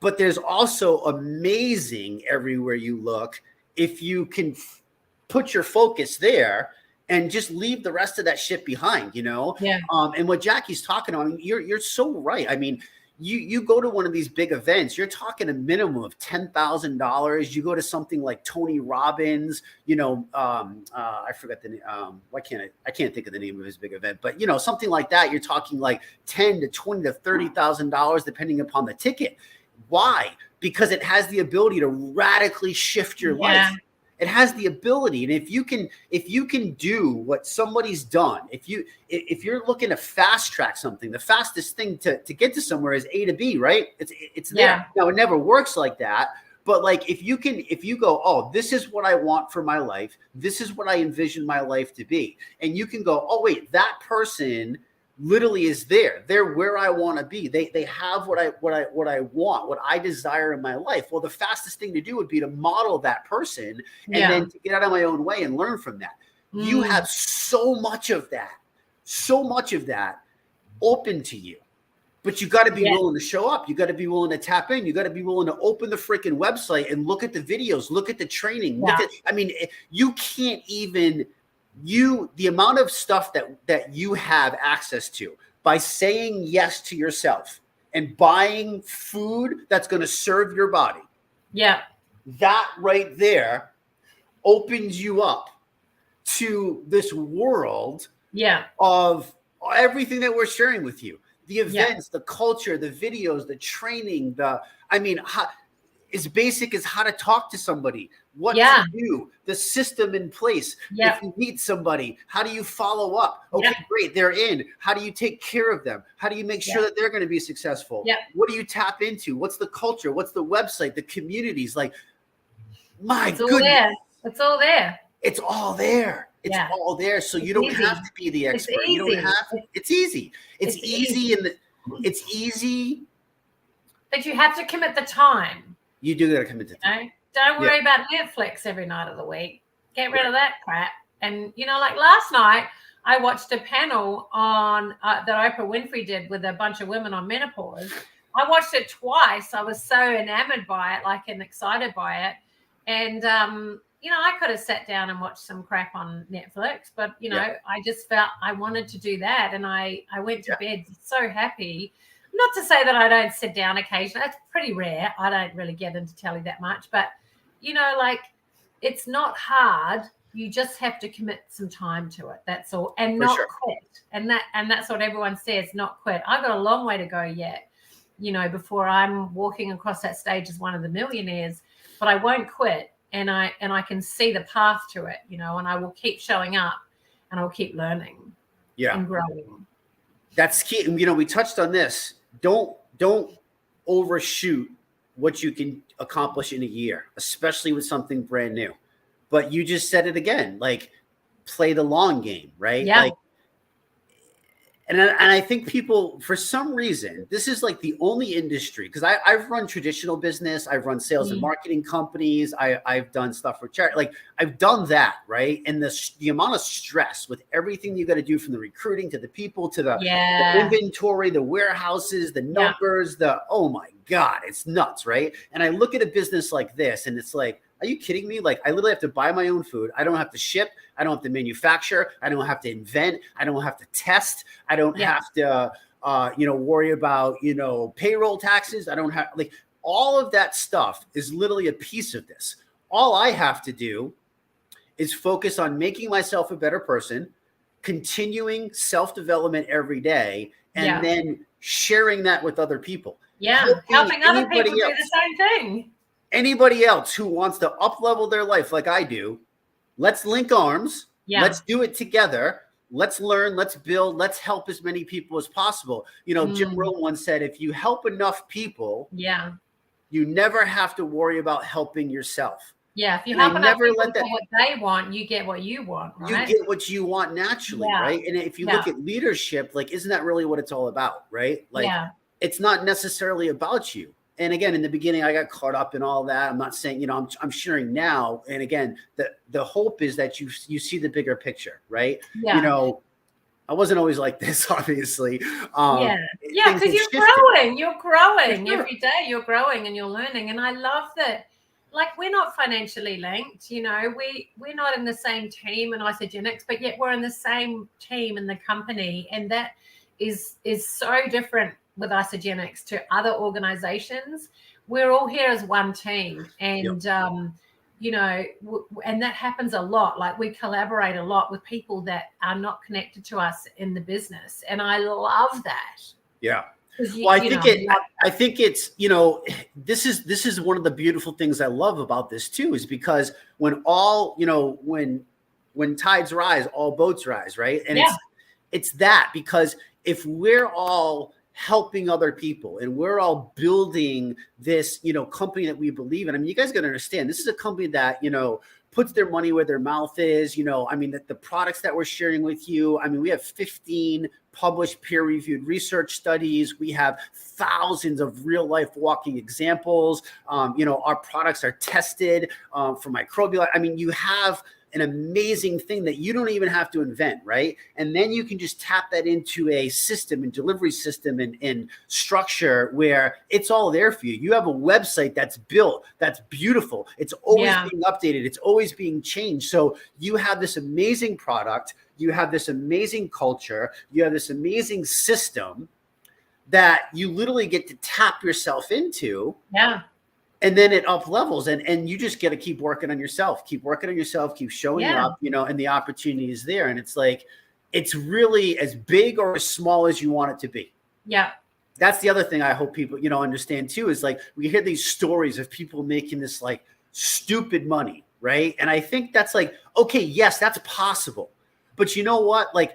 But there's also amazing everywhere you look if you can put your focus there and just leave the rest of that shit behind, you know? Yeah. And what Jacqui's talking about, I mean, you're so right. I mean, you go to one of these big events, you're talking a minimum of $10,000. You go to something like Tony Robbins, you know, I forgot the name. I can't think of the name of his big event, but you know, something like that. You're talking like $10,000 to $20,000 to $30,000, depending upon the ticket. Why? Because it has the ability to radically shift your life. It has the ability. And if you can do what somebody's done, if you're looking to fast track something, the fastest thing to get to somewhere is A to B, right? It's there. Now it never works like that. But like, if you go, oh, this is what I want for my life. This is what I envision my life to be. And you can go, oh, wait, that person literally is there. They're where I want to be. They have what I want, what I desire in my life. Well, the fastest thing to do would be to model that person and then to get out of my own way and learn from that. You have so much of that open to you. But you got to be willing to show up. You got to be willing to tap in. You got to be willing to open the freaking website and look at the videos, look at the training. You can't even the amount of stuff that you have access to by saying yes to yourself and buying food that's going to serve your body. Yeah. That right there opens you up to this world of everything that we're sharing with you. The events, the culture, the videos, the training, as basic as how to talk to somebody, what to do, the system in place. If you meet somebody, how do you follow up? Okay, great, they're in. How do you take care of them? How do you make sure that they're going to be successful? What do you tap into? What's the culture? What's the website? The communities? Like, my goodness. It's all there. It's all there. It's all there. So you don't have to be the expert. You don't have to. It's easy. It's easy. But you have to commit the time. You do got to commit to time. Don't worry about Netflix every night of the week. Get rid of that crap. And, you know, like last night, I watched a panel on that Oprah Winfrey did with a bunch of women on menopause. I watched it twice. I was so enamored by it, and excited by it. And, you know, I could have sat down and watched some crap on Netflix, but, you know, I just felt I wanted to do that. And I went to bed so happy. Not to say that I don't sit down occasionally. That's pretty rare. I don't really get into telly that much. But, you know, like, it's not hard. You just have to commit some time to it. That's all. And not quit. And that's what everyone says, not quit. I've got a long way to go yet, you know, before I'm walking across that stage as one of the millionaires. But I won't quit. And I can see the path to it, you know, and I will keep showing up and I'll keep learning and growing. That's key. You know, we touched on this. Don't overshoot what you can accomplish in a year, especially with something brand new. But you just said it again, like, play the long game, right? Yeah. Like, and I think people, for some reason, this is like the only industry, because I've run traditional business, I've run sales and marketing companies, I've done stuff for charity, like I've done that, right? And the amount of stress with everything you got to do, from the recruiting to the people to the inventory, the warehouses, the numbers, oh my God, it's nuts, right? And I look at a business like this and it's like, are you kidding me? Like, I literally have to buy my own food. I don't have to ship. I don't have to manufacture. I don't have to invent. I don't have to test. I don't have to, worry about, payroll taxes. I don't have, like, all of that stuff is literally a piece of this. All I have to do is focus on making myself a better person, continuing self-development every day, and then sharing that with other people. Yeah, helping other people do the same thing. Anybody else who wants to up-level their life like I do, let's link arms. Yeah. Let's do it together. let's learn, let's build, let's help as many people as possible. You know, Jim Rohn once said, if you help enough people, you never have to worry about helping yourself. Yeah, if you help enough people get what they want, you get what you want, right? You get what you want naturally, right? And if you look at leadership, like, isn't that really what it's all about, right? Like, it's not necessarily about you. And again, in the beginning, I got caught up in all that. I'm not saying, you know, I'm sharing now. And again, the hope is that you see the bigger picture, right? You know, I wasn't always like this, obviously. Because you're growing every day. You're growing and you're learning. And I love that. Like, we're not financially linked, you know, we're not in the same team in IsaGenics, but yet we're in the same team in the company. And that is so different with IsaGenics to other organizations. We're all here as one team. And, you know, and that happens a lot. Like, we collaborate a lot with people that are not connected to us in the business. And I love that. Yeah. Well, I think it's, you know, this is one of the beautiful things I love about this too, is because when all, you know, when tides rise, all boats rise, right? And it's that, because if we're all helping other people and we're all building this, you know, company that we believe in. I mean, you guys got to understand, this is a company that, you know, puts their money where their mouth is. You know, I mean, the products that we're sharing with you, I mean, we have 15 published peer-reviewed research studies. We have thousands of real-life walking examples. You know, our products are tested for microbial. I mean, you have an amazing thing that you don't even have to invent, right? And then you can just tap that into a system and delivery system and structure where it's all there for you. You have a website that's built, that's beautiful. It's always being updated. It's always being changed. So you have this amazing product. You have this amazing culture. You have this amazing system that you literally get to tap yourself into. Yeah. And then it up levels, and you just got to keep working on yourself, keep showing up, you know, and the opportunity is there. And it's like, it's really as big or as small as you want it to be. Yeah. That's the other thing I hope people, you know, understand too, is like, we hear these stories of people making this like stupid money, right? And I think that's like, okay, yes, that's possible. But you know what? Like,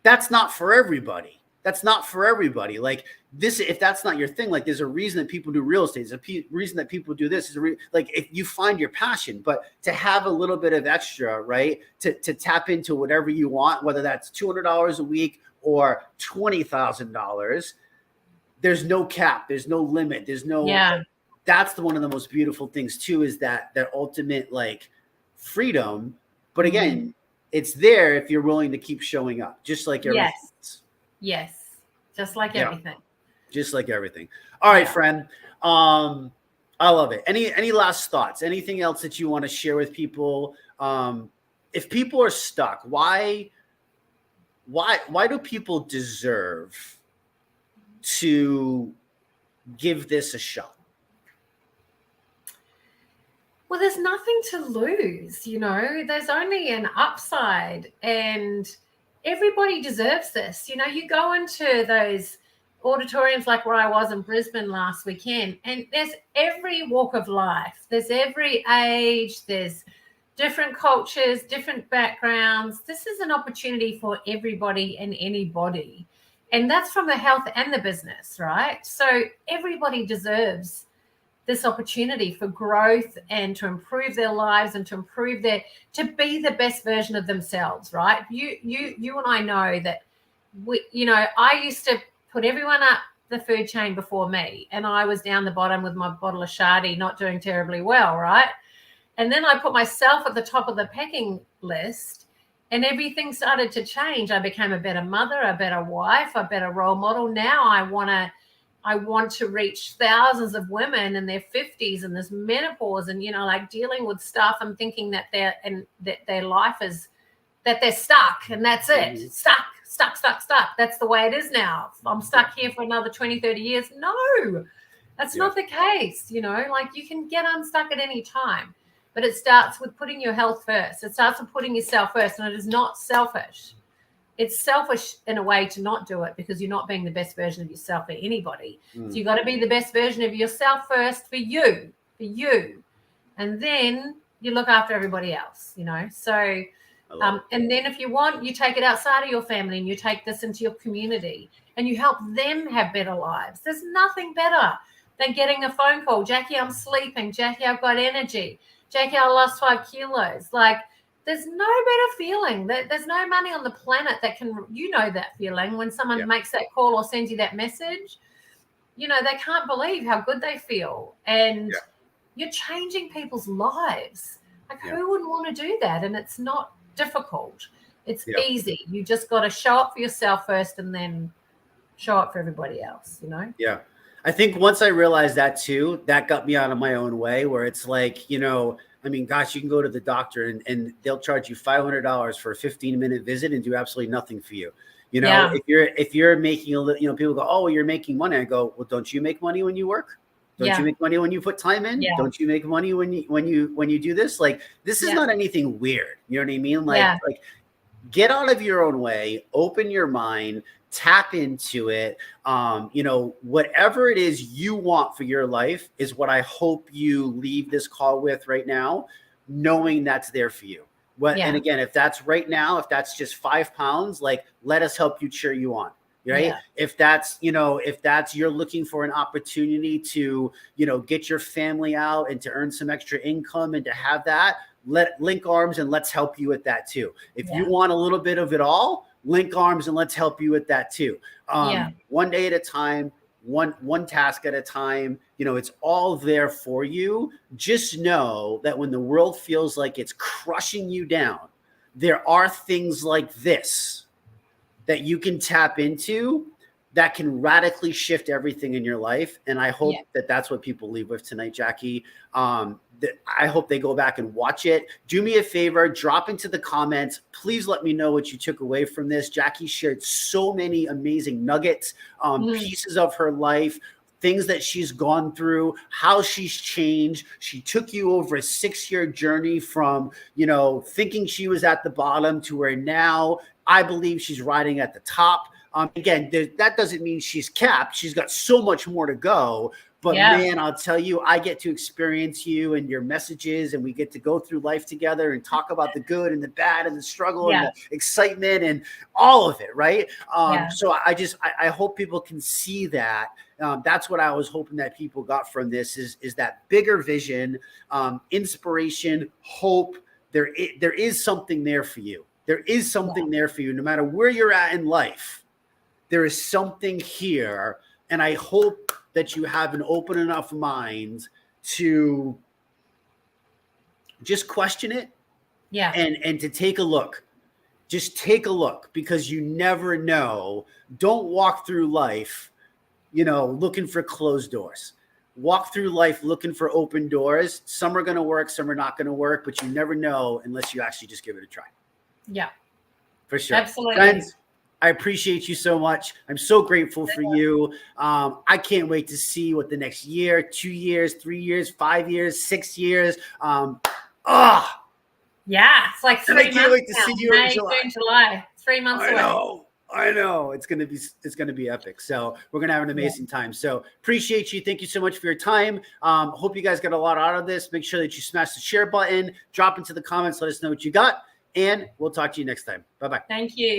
that's not for everybody. That's not for everybody. Like this, if that's not your thing, like there's a reason that people do real estate. There's a reason that people do this. Like if you find your passion, but to have a little bit of extra, right? To tap into whatever you want, whether that's $200 a week or $20,000, there's no cap. There's no limit. There's no, that's one of the most beautiful things too, is that ultimate like freedom. But again, it's there if you're willing to keep showing up, just like everything else. Yes. Just like everything. Just like everything. All right, friend. I love it. Any last thoughts? Anything else that you want to share with people? If people are stuck, why do people deserve to give this a shot? Well, there's nothing to lose, you know. There's only an upside, and everybody deserves this. You know, you go into those auditoriums like where I was in Brisbane last weekend, and there's every walk of life. There's every age. There's different cultures, different backgrounds. This is an opportunity for everybody and anybody. And that's from the health and the business, right? So everybody deserves this opportunity for growth and to improve their lives and to be the best version of themselves, right? You and I know that I used to put everyone up the food chain before me, and I was down the bottom with my bottle of Shardy, not doing terribly well, right? And then I put myself at the top of the pecking list, and everything started to change. I became a better mother, a better wife, a better role model. Now I want to reach thousands of women in their 50s and this menopause and, you know, like dealing with stuff and thinking that their life is, that they're stuck and that's it. Stuck. That's the way it is now. I'm stuck here for another 20, 30 years. No, that's not the case. You know, like you can get unstuck at any time, but it starts with putting your health first. It starts with putting yourself first, and it is not selfish. It's selfish in a way to not do it because you're not being the best version of yourself for anybody. So you got to be the best version of yourself first for you, and then you look after everybody else, you know? So And then if you want, you take it outside of your family and you take this into your community and you help them have better lives. There's nothing better than getting a phone call. Jacqui, I'm sleeping. Jacqui, I've got energy. Jacqui, I lost 5 kilos. Like, there's no better feeling. There's no money on the planet that can, that feeling when someone makes that call or sends you that message. They can't believe how good they feel. And you're changing people's lives. Like, who wouldn't want to do that? And it's not difficult. It's easy. You just got to show up for yourself first and then show up for everybody else, Yeah. I think once I realized that too, that got me out of my own way, where it's like, I mean, gosh, you can go to the doctor and they'll charge you $500 for a 15-minute visit and do absolutely nothing for you. If you're making a little, people go, oh, well, you're making money. I go, well, don't you make money when you work? Don't you make money when you put time in? Don't you make money when you do this? Like, this is not anything weird. You know what I mean? Like get out of your own way, open your mind, tap into it. Whatever it is you want for your life is what I hope you leave this call with right now, knowing that's there for you. And again, if that's right now, if that's just 5 pounds, like, let us help you cheer you on. Right. Yeah. If that's you're looking for an opportunity to, get your family out and to earn some extra income and to have that, link arms and let's help you with that too. If you want a little bit of it all, link arms and let's help you with that too. One day at a time, one task at a time, it's all there for you. Just know that when the world feels like it's crushing you down, there are things like this that you can tap into that can radically shift everything in your life. And I hope that that's what people leave with tonight, Jacqui. I hope they go back and watch it. Do me a favor, drop into the comments. Please let me know what you took away from this. Jacqui shared so many amazing nuggets, pieces of her life, things that she's gone through, how she's changed. She took you over a 6-year journey from, thinking she was at the bottom to where now I believe she's riding at the top. Again, that doesn't mean she's capped. She's got so much more to go. But man, I'll tell you, I get to experience you and your messages, and we get to go through life together and talk about the good and the bad and the struggle and the excitement and all of it, right? So I hope people can see that. That's what I was hoping that people got from this is that bigger vision, inspiration, hope. There is something there for you. There is something there for you, no matter where you're at in life. There is something here, and I hope that you have an open enough mind to just question it, and to take a look. Just take a look, because you never know. Don't walk through life, looking for closed doors. Walk through life looking for open doors. Some are going to work, some are not going to work, but you never know unless you actually just give it a try. Yeah, for sure. Absolutely. Friends, I appreciate you so much. I'm so grateful for you. I can't wait to see what the next year, 2 years, 3 years, 5 years, 6 years. Yeah, it's like 3 months. I can't wait to see you in July. July. 3 months away. I know. It's gonna be epic. So we're gonna have an amazing time. So appreciate you. Thank you so much for your time. Hope you guys got a lot out of this. Make sure that you smash the share button, drop into the comments, let us know what you got. And we'll talk to you next time. Bye-bye. Thank you.